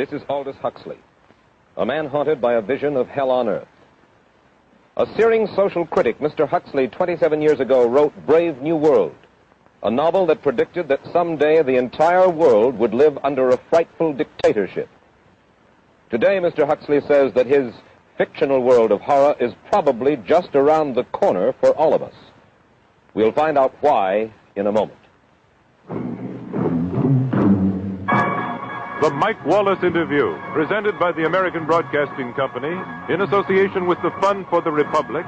This is Aldous Huxley, a man haunted by a vision of hell on earth. A searing social critic, Mr. Huxley, 27 years ago, wrote Brave New World, a novel that predicted that someday the entire world would live under a frightful dictatorship. Today, Mr. Huxley says that his fictional world of horror is probably just around the corner for all of us. We'll find out why in a moment. The Mike Wallace Interview, presented by the American Broadcasting Company in association with the Fund for the Republic,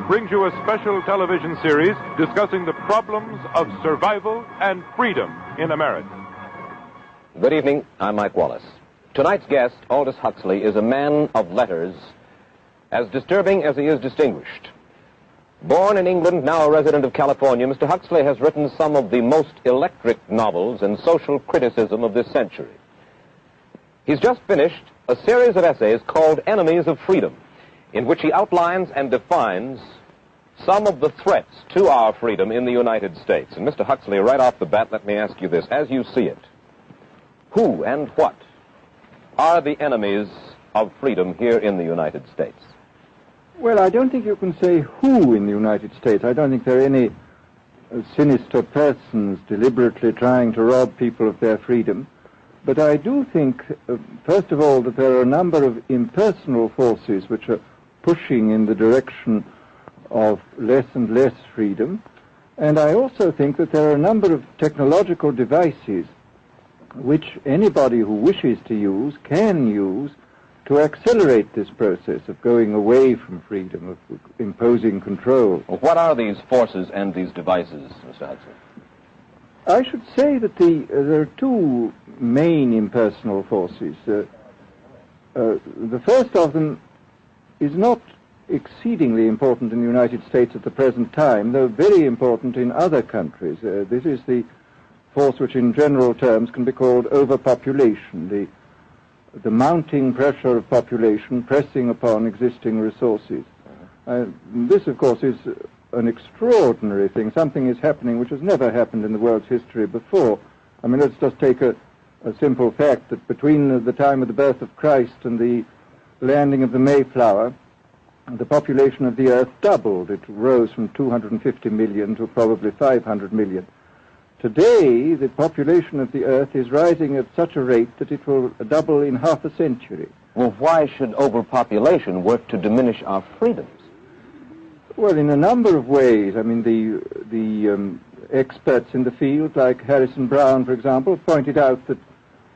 brings you a special television series discussing the problems of survival and freedom in America. Good evening. I'm Mike Wallace. Tonight's guest, Aldous Huxley, is a man of letters, as disturbing as he is distinguished. Born in England, now a resident of California, Mr. Huxley has written some of the most electric novels and social criticism of this century. He's just finished a series of essays called Enemies of Freedom, in which he outlines and defines some of the threats to our freedom in the United States. And Mr. Huxley, right off the bat, let me ask you this. As you see it, who and what are the enemies of freedom here in the United States? Well, I don't think you can say who in the United States. I don't think there are any sinister persons deliberately trying to rob people of their freedom. But I do think, first of all, that there are a number of impersonal forces which are pushing in the direction of less and less freedom. And I also think that there are a number of technological devices which anybody who wishes to use can use to accelerate this process of going away from freedom, of imposing control. Well, what are these forces and these devices, Mr. Huxley? I should say that there are two main impersonal forces. The first of them is not exceedingly important in the United States at the present time, though very important in other countries. This is the force which in general terms can be called overpopulation, the mounting pressure of population pressing upon existing resources. This, of course, is an extraordinary thing. Something is happening which has never happened in the world's history before. I mean, let's just take a simple fact that between the time of the birth of Christ and the landing of the Mayflower, the population of the Earth doubled. It rose from 250 million to probably 500 million. Today, the population of the Earth is rising at such a rate that it will double in half a century. Well, why should overpopulation work to diminish our freedoms? Well, in a number of ways. I mean, the experts in the field, like Harrison Brown, for example, pointed out that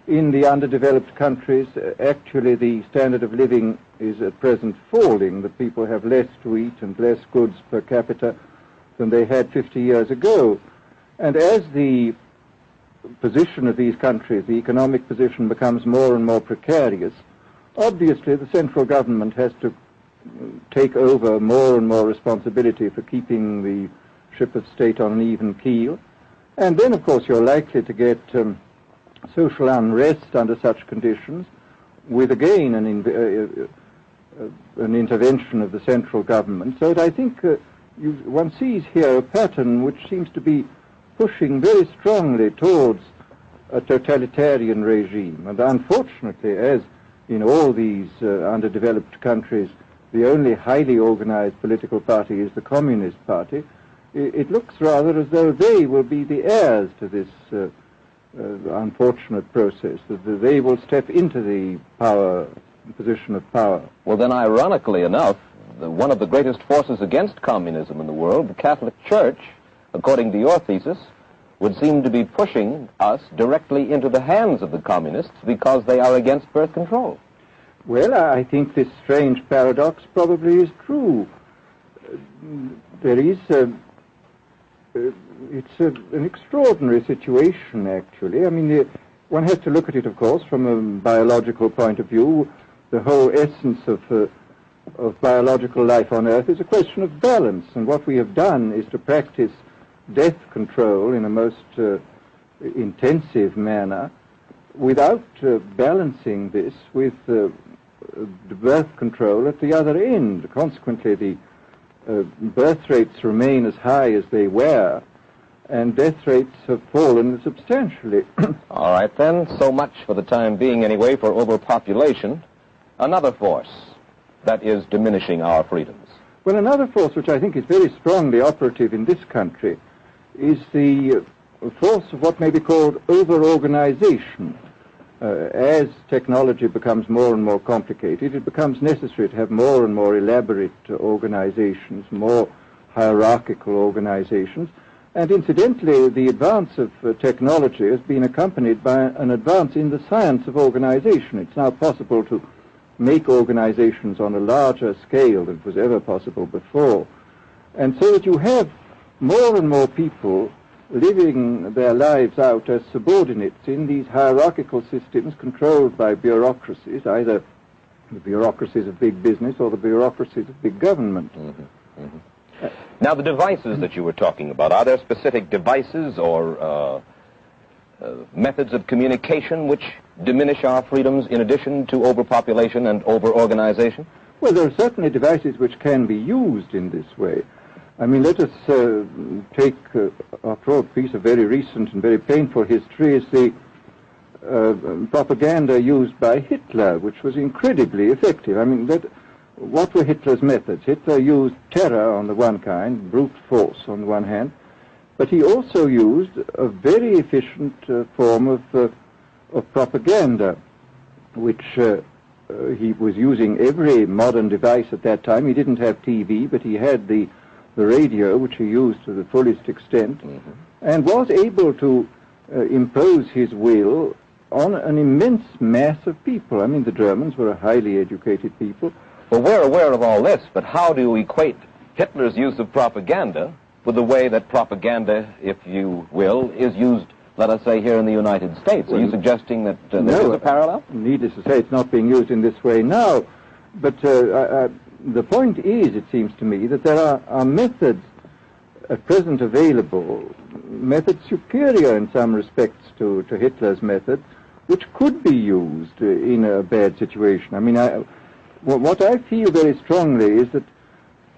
in the underdeveloped countries, actually the standard of living is at present falling, that people have less to eat and less goods per capita than they had 50 years ago. And as the position of these countries, the economic position, becomes more and more precarious, obviously the central government has to take over more and more responsibility for keeping the ship of state on an even keel. And then, of course, you're likely to get social unrest under such conditions, with again an intervention of the central government. So that I think one sees here a pattern which seems to be pushing very strongly towards a totalitarian regime. And unfortunately, as in all these underdeveloped countries, the only highly organized political party is the Communist Party, it looks rather as though they will be the heirs to this unfortunate process, that they will step into the position of power. Well, then, ironically enough, one of the greatest forces against communism in the world, the Catholic Church, according to your thesis, would seem to be pushing us directly into the hands of the communists because they are against birth control. Well, I think this strange paradox probably is true. There is it's an extraordinary situation, actually. I mean, one has to look at it, of course, from a biological point of view. The whole essence of biological life on Earth is a question of balance, and what we have done is to practice death control in a most intensive manner without balancing this with the birth control at the other end. Consequently, the birth rates remain as high as they were, and death rates have fallen substantially. All right, then. So much for the time being, anyway, for overpopulation. Another force that is diminishing our freedoms. Well, another force which I think is very strongly operative in this country is the force of what may be called over-organization. As technology becomes more and more complicated, it becomes necessary to have more and more elaborate organizations, more hierarchical organizations. And incidentally, the advance of technology has been accompanied by an advance in the science of organization. It's now possible to make organizations on a larger scale than was ever possible before. And so that you have more and more people living their lives out as subordinates in these hierarchical systems controlled by bureaucracies, either the bureaucracies of big business or the bureaucracies of big government. Now, the devices that you were talking about, are there specific devices or methods of communication which diminish our freedoms in addition to overpopulation and over-organization? Well, there are certainly devices which can be used in this way. I mean, let us take, after all, a piece of very recent and very painful history is the propaganda used by Hitler, which was incredibly effective. I mean, what were Hitler's methods? Hitler used terror on the one kind, brute force on the one hand, but he also used a very efficient form of propaganda, which he was using every modern device at that time. He didn't have TV, but he had the radio, which he used to the fullest extent, and was able to impose his will on an immense mass of people. I mean, the Germans were a highly educated people. Well, we're aware of all this, but how do you equate Hitler's use of propaganda with the way that propaganda, if you will, is used, let us say, here in the United States? Are you suggesting that there is a parallel? Needless to say, it's not being used in this way now, but the point is, it seems to me, that there are methods at present available, methods superior in some respects to Hitler's methods, which could be used in a bad situation. I mean, what I feel very strongly is that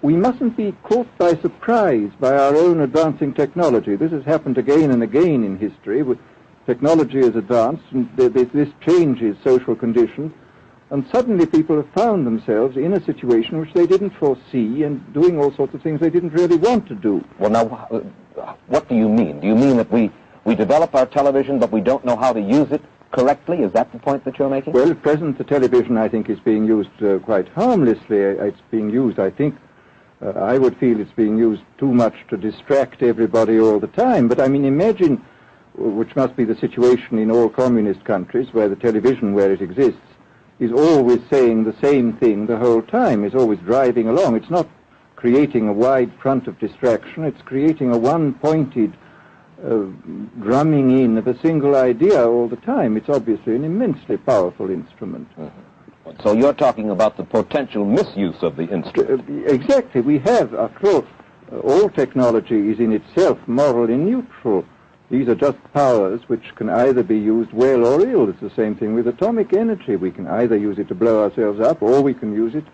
we mustn't be caught by surprise by our own advancing technology. This has happened again and again in history. Technology has advanced, and this changes social conditions, and suddenly people have found themselves in a situation which they didn't foresee and doing all sorts of things they didn't really want to do. Well, now, what do you mean? Do you mean that we develop our television, but we don't know how to use it correctly? Is that the point that you're making? Well, at present, the television, I think, is being used quite harmlessly. It's being used, I think, I would feel it's being used too much to distract everybody all the time. But, I mean, imagine, which must be the situation in all communist countries, where the television, where it exists, is always saying the same thing the whole time, is always driving along. It's not creating a wide front of distraction, it's creating a one-pointed drumming in of a single idea all the time. It's obviously an immensely powerful instrument. So you're talking about the potential misuse of the instrument. Exactly. We have, after all technology is in itself morally neutral. These are just powers which can either be used well or ill. It's the same thing with atomic energy. We can either use it to blow ourselves up, or we can use it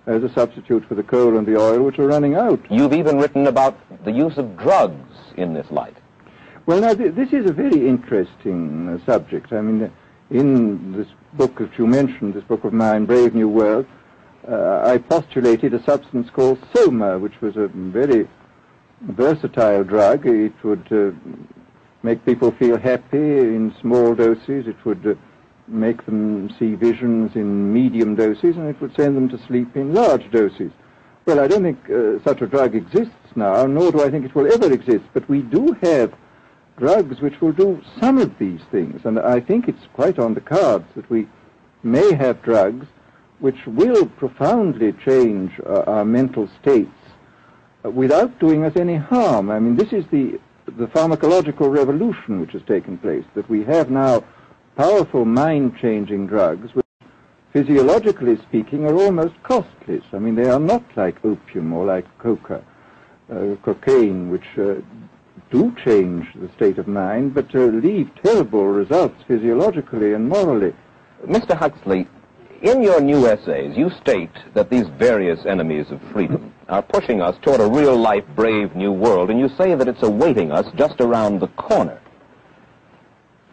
as a substitute for the coal and the oil which are running out. You've even written about the use of drugs in this light. Well, now, this is a very interesting subject. I mean, in this book that you mentioned, this book of mine, Brave New World, I postulated a substance called soma, which was a very versatile drug. It would make people feel happy in small doses. It would make them see visions in medium doses, and it would send them to sleep in large doses. Well, I don't think such a drug exists now, nor do I think it will ever exist, but we do have drugs which will do some of these things, and I think it's quite on the cards that we may have drugs which will profoundly change our mental states without doing us any harm. I mean, this is the pharmacological revolution which has taken place, that we have now powerful mind-changing drugs which, physiologically speaking, are almost costless. I mean, they are not like opium or like cocaine, which do change the state of mind, but leave terrible results physiologically and morally. Mr. Huxley, in your new essays, you state that these various enemies of freedom, are pushing us toward a real-life, brave new world, and you say that it's awaiting us just around the corner.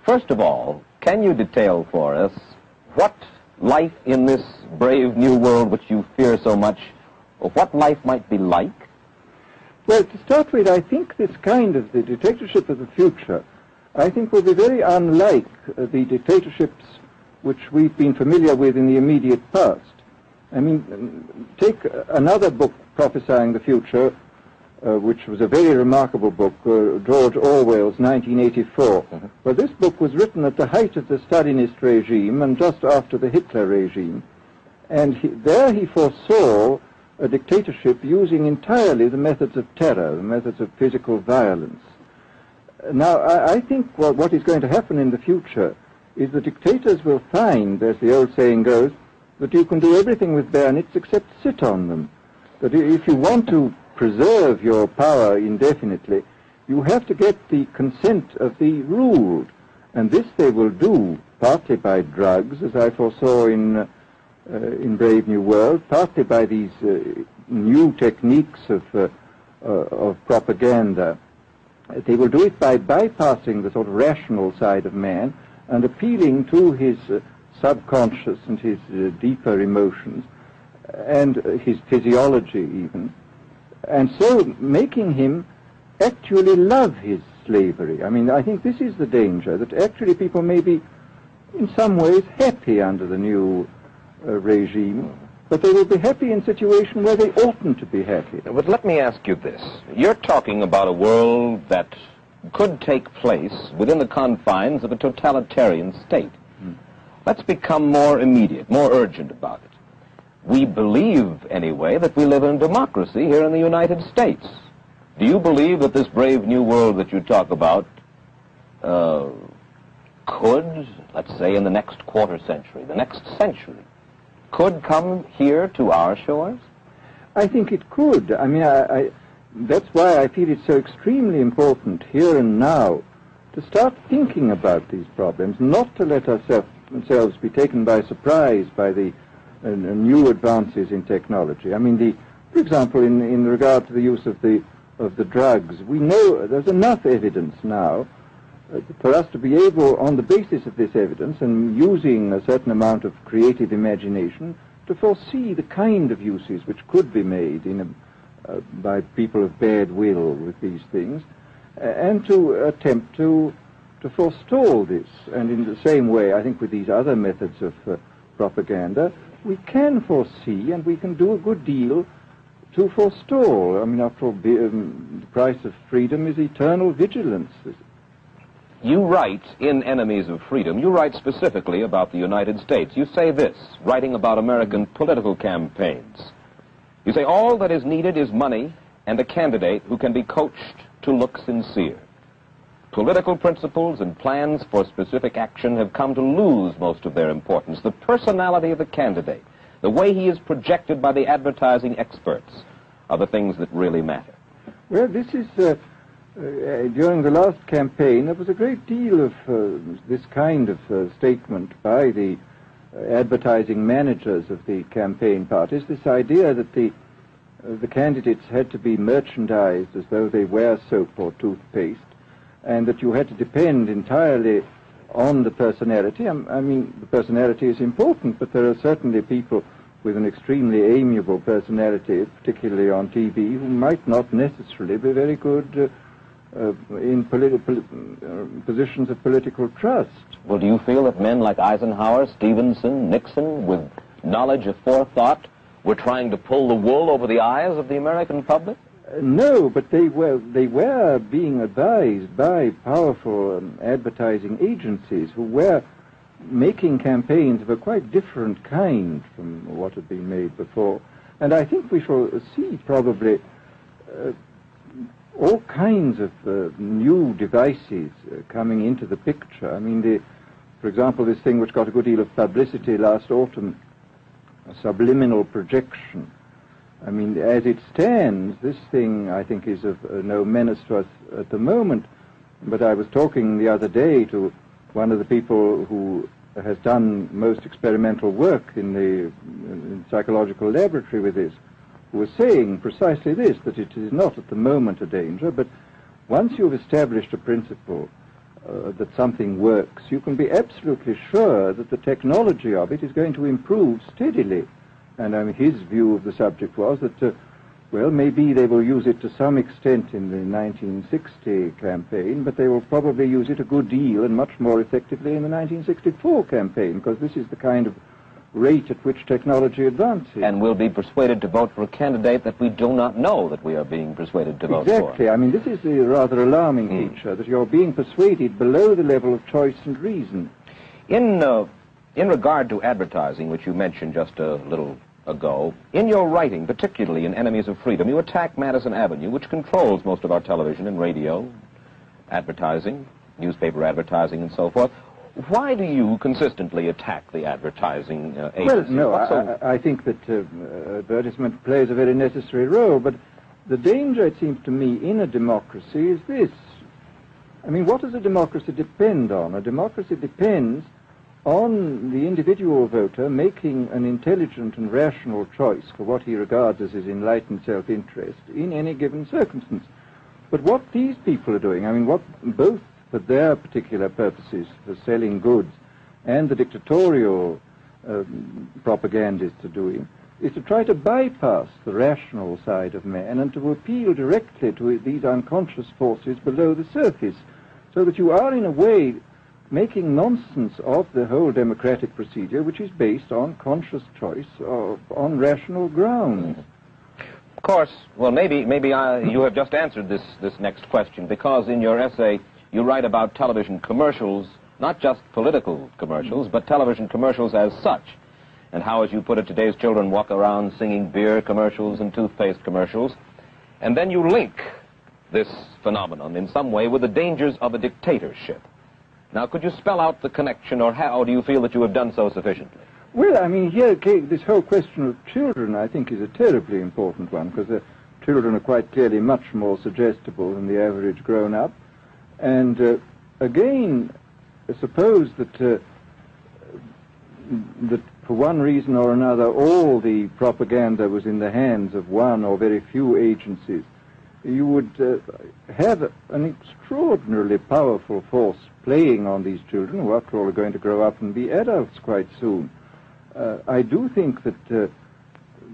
First of all, can you detail for us what life in this brave new world which you fear so much, what life might be like? Well, to start with, I think this kind of the dictatorship of the future, I think will be very unlike the dictatorships which we've been familiar with in the immediate past. I mean, take another book prophesying the future, which was a very remarkable book, George Orwell's 1984. Mm-hmm. Well, this book was written at the height of the Stalinist regime and just after the Hitler regime. And there he foresaw a dictatorship using entirely the methods of terror, the methods of physical violence. Now, I think what is going to happen in the future is the dictators will find, as the old saying goes, that you can do everything with bayonets except sit on them. That if you want to preserve your power indefinitely, you have to get the consent of the ruled. And this they will do partly by drugs, as I foresaw in Brave New World, partly by these new techniques of propaganda. They will do it by bypassing the sort of rational side of man and appealing to his subconscious and his deeper emotions and his physiology even, and so making him actually love his slavery. I mean, I think this is the danger, that actually people may be in some ways happy under the new regime, but they will be happy in a situation where they oughtn't to be happy. But let me ask you this. You're talking about a world that could take place within the confines of a totalitarian state. Let's become more immediate, more urgent about it. We believe, anyway, that we live in a democracy here in the United States. Do you believe that this brave new world that you talk about could, let's say, in the next quarter century, the next century, could come here to our shores? I think it could. I mean, that's why I feel it's so extremely important here and now to start thinking about these problems, not to let ourselves be taken by surprise by the new advances in technology. I mean, for example, in regard to the use of the drugs, we know there's enough evidence now for us to be able, on the basis of this evidence and using a certain amount of creative imagination, to foresee the kind of uses which could be made by people of bad will with these things, and to attempt to forestall this. And in the same way, I think with these other methods of propaganda, we can foresee and we can do a good deal to forestall. I mean, after all, the price of freedom is eternal vigilance. You write in Enemies of Freedom, you write specifically about the United States. You say this, writing about American political campaigns. You say, all that is needed is money and a candidate who can be coached to look sincere. Political principles and plans for specific action have come to lose most of their importance. The personality of the candidate, the way he is projected by the advertising experts, are the things that really matter. Well, this is... during the last campaign, there was a great deal of this kind of statement by the advertising managers of the campaign parties, this idea that the candidates had to be merchandised as though they were soap or toothpaste, and that you had to depend entirely on the personality. I mean, the personality is important, but there are certainly people with an extremely amiable personality, particularly on TV, who might not necessarily be very good in positions of political trust. Well, do you feel that men like Eisenhower, Stevenson, Nixon, with knowledge of forethought, were trying to pull the wool over the eyes of the American public? No, but they were being advised by powerful advertising agencies who were making campaigns of a quite different kind from what had been made before. And I think we shall see probably all kinds of new devices coming into the picture. I mean, for example, this thing which got a good deal of publicity last autumn, subliminal projection. I mean, as it stands, this thing, I think, is of no menace to us at the moment. But I was talking the other day to one of the people who has done most experimental work in the psychological laboratory with this, was saying precisely this, that it is not at the moment a danger, but once you've established a principle that something works, you can be absolutely sure that the technology of it is going to improve steadily. And his view of the subject was that, well, maybe they will use it to some extent in the 1960 campaign, but they will probably use it a good deal and much more effectively in the 1964 campaign, because this is the kind of rate at which technology advances. And we'll be persuaded to vote for a candidate that we do not know that we are being persuaded to vote for. Exactly. This is the rather alarming feature, that you're being persuaded below the level of choice and reason. In regard to advertising, which you mentioned just a little ago, in your writing, particularly in Enemies of Freedom, you attack Madison Avenue, which controls most of our television and radio advertising, newspaper advertising, and so forth. Why do you consistently attack the advertising agency? Well, no, I think that advertisement plays a very necessary role, but the danger, it seems to me, in a democracy is this. What does a democracy depend on? A democracy depends on the individual voter making an intelligent and rational choice for what he regards as his enlightened self-interest in any given circumstance. But what these people are doing, what both for their particular purposes, for selling goods, and the dictatorial propagandists are doing, is to try to bypass the rational side of man and to appeal directly to these unconscious forces below the surface, so that you are, in a way, making nonsense of the whole democratic procedure, which is based on conscious choice on rational grounds. Of course, well, maybe you have just answered this next question, because in your essay you write about television commercials, not just political commercials, but television commercials as such, and how, as you put it, today's children walk around singing beer commercials and toothpaste commercials, and then you link this phenomenon in some way with the dangers of a dictatorship. Now, could you spell out the connection, or how do you feel that you have done so sufficiently? Well, here, this whole question of children, I think, is a terribly important one, because children are quite clearly much more suggestible than the average grown-up. And again, suppose that for one reason or another, all the propaganda was in the hands of one or very few agencies, you would have an extraordinarily powerful force playing on these children, who after all are going to grow up and be adults quite soon. I do think that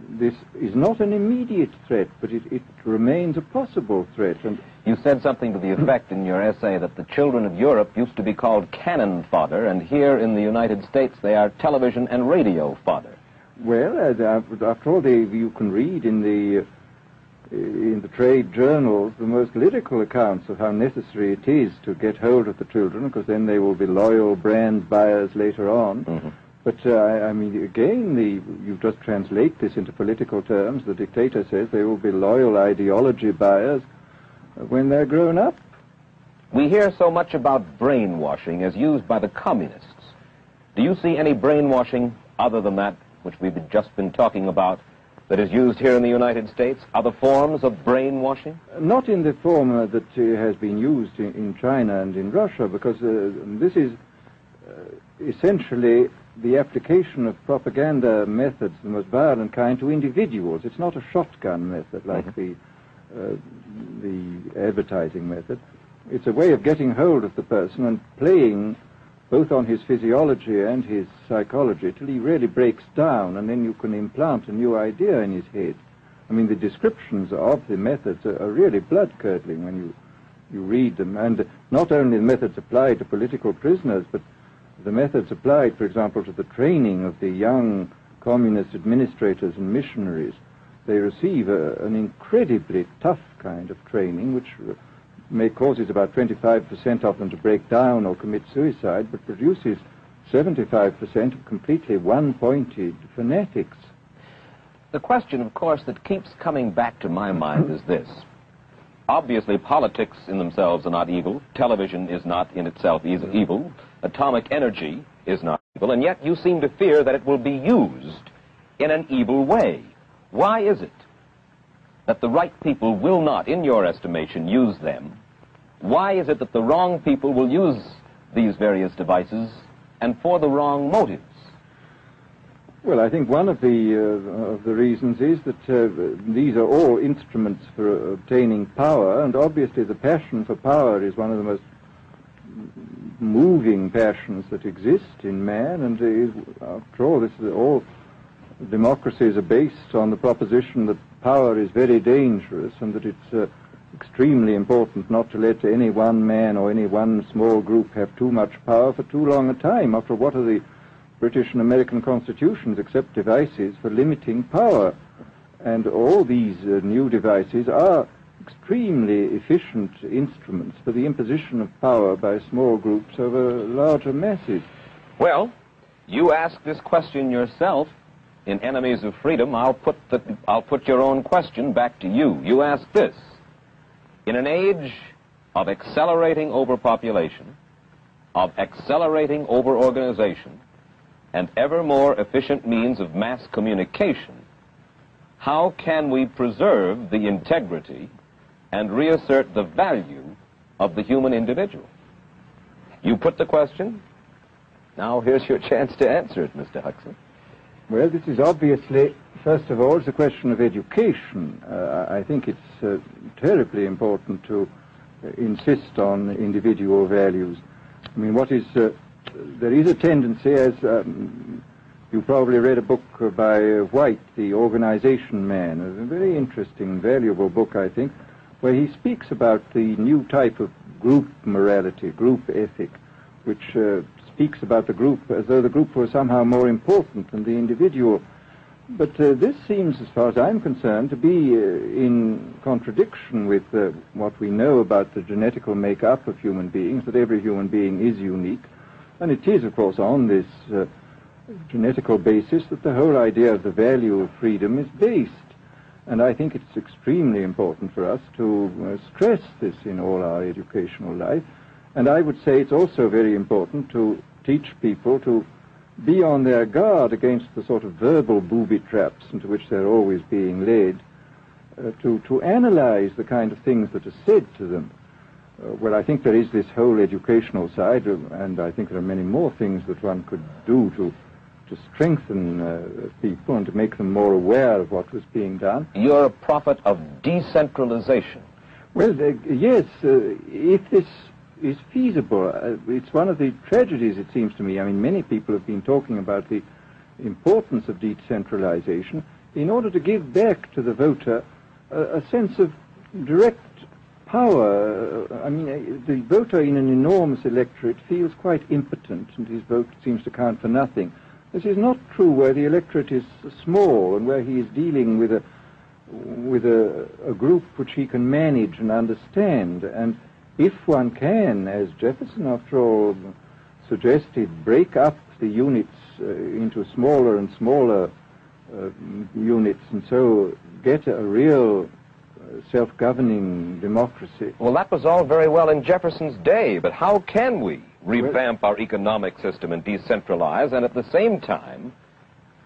this is not an immediate threat, but it remains a possible threat. And you said something to the effect in your essay that the children of Europe used to be called cannon fodder, and here in the United States they are television and radio fodder. Well, after all, you can read in the trade journals the most lyrical accounts of how necessary it is to get hold of the children, because then they will be loyal brand buyers later on. Mm-hmm. But, again, you just translate this into political terms. The dictator says they will be loyal ideology buyers when they're grown up. We hear so much about brainwashing as used by the communists. Do you see any brainwashing other than that which we've just been talking about that is used here in the United States? Other forms of brainwashing? Not in the form that has been used in China and in Russia, because this is essentially the application of propaganda methods, the most violent kind, to individuals. It's not a shotgun method like the advertising method. It's a way of getting hold of the person and playing both on his physiology and his psychology till he really breaks down, and then you can implant a new idea in his head. The descriptions of the methods are really blood-curdling when you read them, and not only the methods applied to political prisoners, but the methods applied, for example, to the training of the young communist administrators and missionaries. They receive an incredibly tough kind of training, which may causes about 25% of them to break down or commit suicide, but produces 75% of completely one-pointed fanatics. The question, of course, that keeps coming back to my mind is this. Obviously, politics in themselves are not evil. Television is not in itself evil. Atomic energy is not evil. And yet you seem to fear that it will be used in an evil way. Why is it that the right people will not, in your estimation, use them? Why is it that the wrong people will use these various devices and for the wrong motives? Well, I think one of the reasons is that these are all instruments for obtaining power, and obviously the passion for power is one of the most moving passions that exist in man, and after all, all democracies are based on the proposition that power is very dangerous and that it's extremely important not to let any one man or any one small group have too much power for too long a time. After all, what are the British and American constitutions except devices for limiting power? And all these new devices are extremely efficient instruments for the imposition of power by small groups over larger masses. Well, you ask this question yourself in Enemies of Freedom. I'll put your own question back to you. You ask this: in an age of accelerating overpopulation, of accelerating overorganization, and ever more efficient means of mass communication, how can we preserve the integrity and reassert the value of the human individual? You put the question. Now here's your chance to answer it, Mr. Huxley. Well, this is obviously, first of all, it's a question of education. I think it's terribly important to insist on individual values. I mean, there is a tendency, as you probably read a book by White, The Organization Man, a very interesting, valuable book, I think, where he speaks about the new type of group morality, group ethic, which speaks about the group as though the group was somehow more important than the individual. But this seems, as far as I'm concerned, to be in contradiction with what we know about the genetical makeup of human beings, that every human being is unique. And it is, of course, on this genetical basis that the whole idea of the value of freedom is based. And I think it's extremely important for us to stress this in all our educational life. And I would say it's also very important to teach people to be on their guard against the sort of verbal booby traps into which they're always being led, to analyze the kind of things that are said to them. Well, I think there is this whole educational side, and I think there are many more things that one could do to strengthen people and to make them more aware of what was being done. You're a prophet of decentralization. Well, yes, if this is feasible. It's one of the tragedies, it seems to me. I mean, many people have been talking about the importance of decentralization in order to give back to the voter a sense of direct power. I mean, the voter in an enormous electorate feels quite impotent, and his vote seems to count for nothing. This is not true where the electorate is small and where he is dealing with a group which he can manage and understand. And if one can, as Jefferson, after all, suggested, break up the units into smaller and smaller units, and so get a real self-governing democracy. Well, that was all very well in Jefferson's day, but how can we revamp our economic system and decentralize and at the same time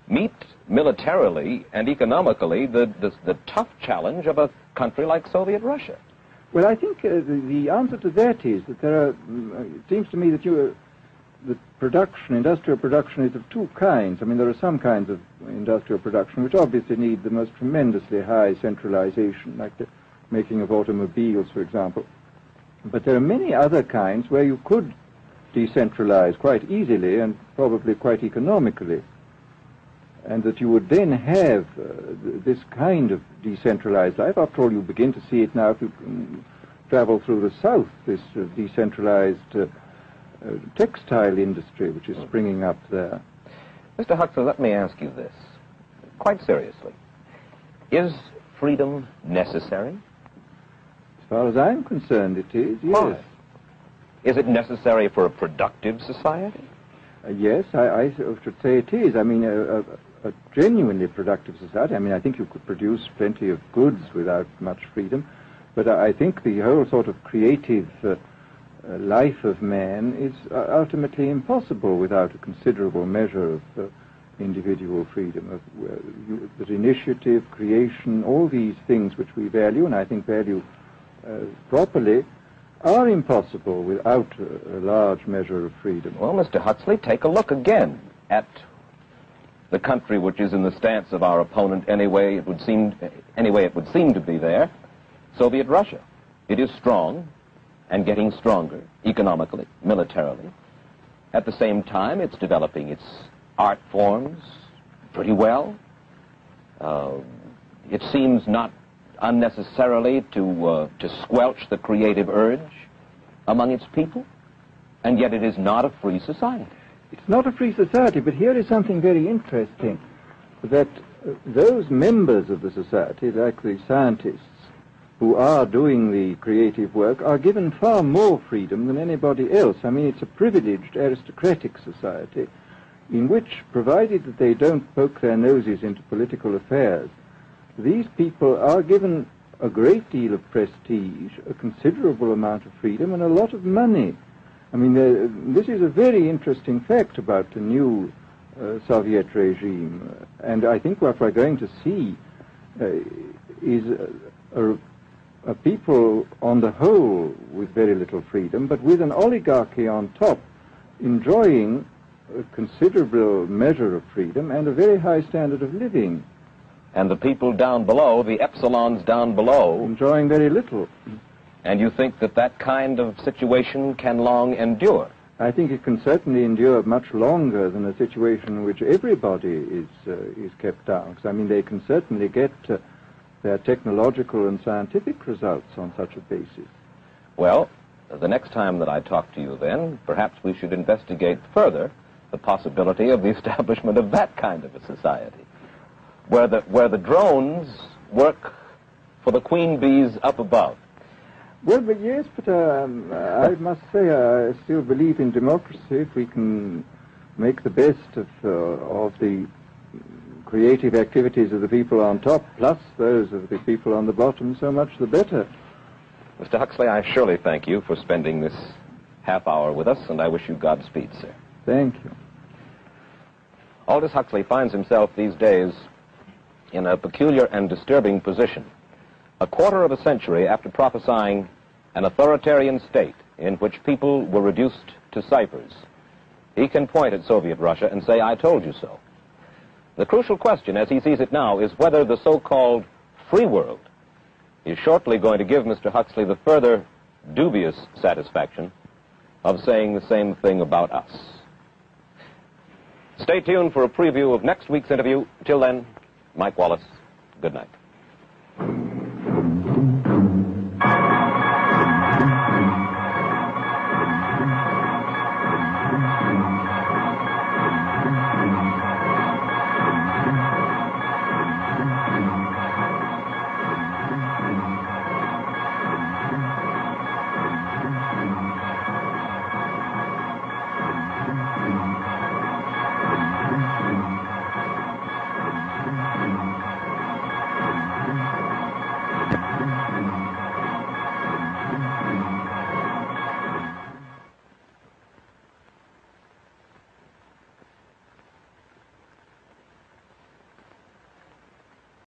meet militarily and economically the tough challenge of a country like Soviet Russia? Well, I think the answer to that is that there are, it seems to me that industrial production is of two kinds. I mean, there are some kinds of industrial production which obviously need the most tremendously high centralization, like the making of automobiles, for example. But there are many other kinds where you could decentralize quite easily and probably quite economically, and that you would then have this kind of decentralized life. After all, you begin to see it now if you travel through the South, this decentralized textile industry which is springing up there. Mr. Huxley, let me ask you this, quite seriously. Is freedom necessary? As far as I'm concerned, it is, yes. Why? Is it necessary for a productive society? Yes, I should say it is. I mean, a genuinely productive society. I mean, I think you could produce plenty of goods without much freedom, but I think the whole sort of creative life of man is ultimately impossible without a considerable measure of individual freedom, that initiative, creation, all these things which we value, and I think value properly, are impossible without a large measure of freedom. Well, Mr. Huxley, take a look again at the country which is in the stance of our opponent anyway it would seem to be there, Soviet Russia. It is strong and getting stronger economically, militarily. At the same time, it's developing its art forms pretty well. It seems not unnecessarily to squelch the creative urge among its people, and yet it is not a free society. It's not a free society, but here is something very interesting, that those members of the society, like the scientists who are doing the creative work, are given far more freedom than anybody else. I mean, it's a privileged aristocratic society in which, provided that they don't poke their noses into political affairs, these people are given a great deal of prestige, a considerable amount of freedom, and a lot of money. I mean, this is a very interesting fact about the new Soviet regime, and I think what we're going to see is a people on the whole with very little freedom, but with an oligarchy on top enjoying a considerable measure of freedom and a very high standard of living. And the people down below, the epsilons down below, enjoying very little. And you think that that kind of situation can long endure? I think it can certainly endure much longer than a situation in which everybody is kept down. Because, I mean, they can certainly get their technological and scientific results on such a basis. Well, the next time that I talk to you then, perhaps we should investigate further the possibility of the establishment of that kind of a society, where the drones work for the queen bees up above. Well, but yes, but I must say I still believe in democracy. If we can make the best of the creative activities of the people on top, plus those of the people on the bottom, so much the better. Mr. Huxley, I surely thank you for spending this half hour with us, and I wish you Godspeed, sir. Thank you. Aldous Huxley finds himself these days in a peculiar and disturbing position. A quarter of a century after prophesying an authoritarian state in which people were reduced to ciphers, he can point at Soviet Russia and say, "I told you so." The crucial question, as he sees it now, is whether the so-called free world is shortly going to give Mr. Huxley the further dubious satisfaction of saying the same thing about us. Stay tuned for a preview of next week's interview. Till then, Mike Wallace, good night.